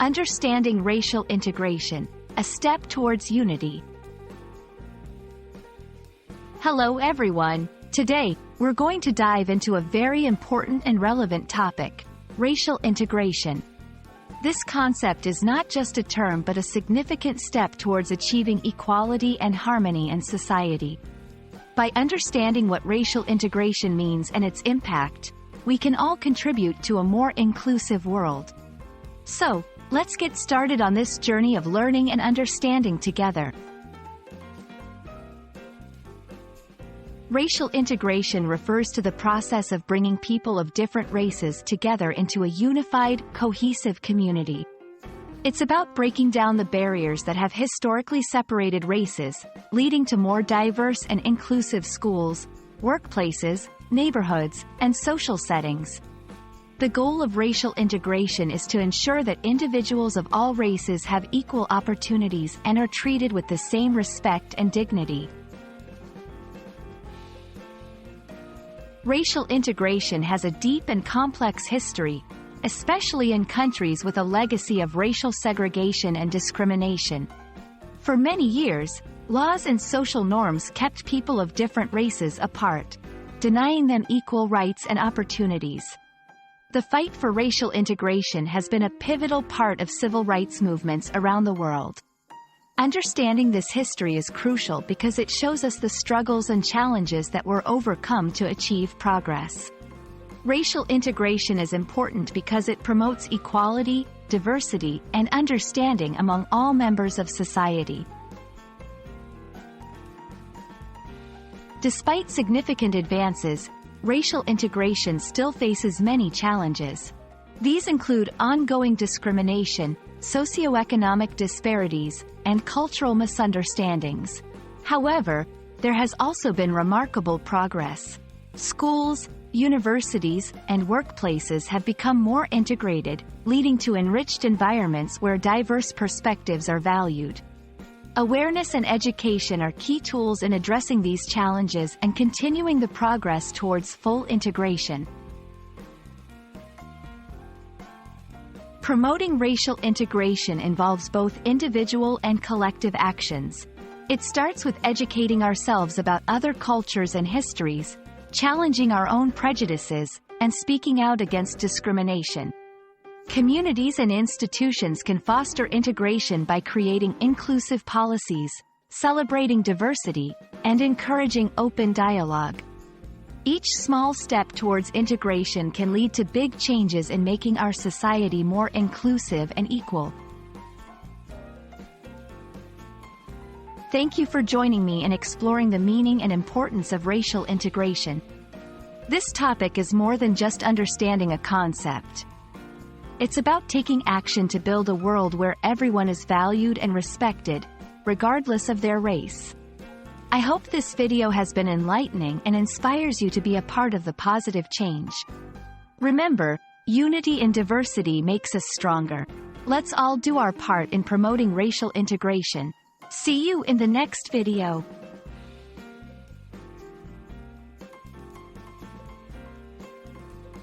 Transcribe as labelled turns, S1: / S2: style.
S1: Understanding racial integration, a step towards unity. Hello everyone. Today, we're going to dive into a very important and relevant topic, racial integration. This concept is not just a term but a significant step towards achieving equality and harmony in society. By understanding what racial integration means and its impact, we can all contribute to a more inclusive world. So, let's get started on this journey of learning and understanding together. Racial integration refers to the process of bringing people of different races together into a unified, cohesive community. It's about breaking down the barriers that have historically separated races, leading to more diverse and inclusive schools, workplaces, neighborhoods, and social settings. The goal of racial integration is to ensure that individuals of all races have equal opportunities and are treated with the same respect and dignity. Racial integration has a deep and complex history, especially in countries with a legacy of racial segregation and discrimination. For many years, laws and social norms kept people of different races apart, denying them equal rights and opportunities. The fight for racial integration has been a pivotal part of civil rights movements around the world. Understanding this history is crucial because it shows us the struggles and challenges that were overcome to achieve progress. Racial integration is important because it promotes equality, diversity, and understanding among all members of society. Despite significant advances, racial integration still faces many challenges. These include ongoing discrimination, socioeconomic disparities, and cultural misunderstandings. However, there has also been remarkable progress. Schools, universities, and workplaces have become more integrated, leading to enriched environments where diverse perspectives are valued. Awareness and education are key tools in addressing these challenges and continuing the progress towards full integration. Promoting racial integration involves both individual and collective actions. It starts with educating ourselves about other cultures and histories, challenging our own prejudices, and speaking out against discrimination. Communities and institutions can foster integration by creating inclusive policies, celebrating diversity, and encouraging open dialogue. Each small step towards integration can lead to big changes in making our society more inclusive and equal. Thank you for joining me in exploring the meaning and importance of racial integration. This topic is more than just understanding a concept. It's about taking action to build a world where everyone is valued and respected, regardless of their race. I hope this video has been enlightening and inspires you to be a part of the positive change. Remember, unity in diversity makes us stronger. Let's all do our part in promoting racial integration. See you in the next video.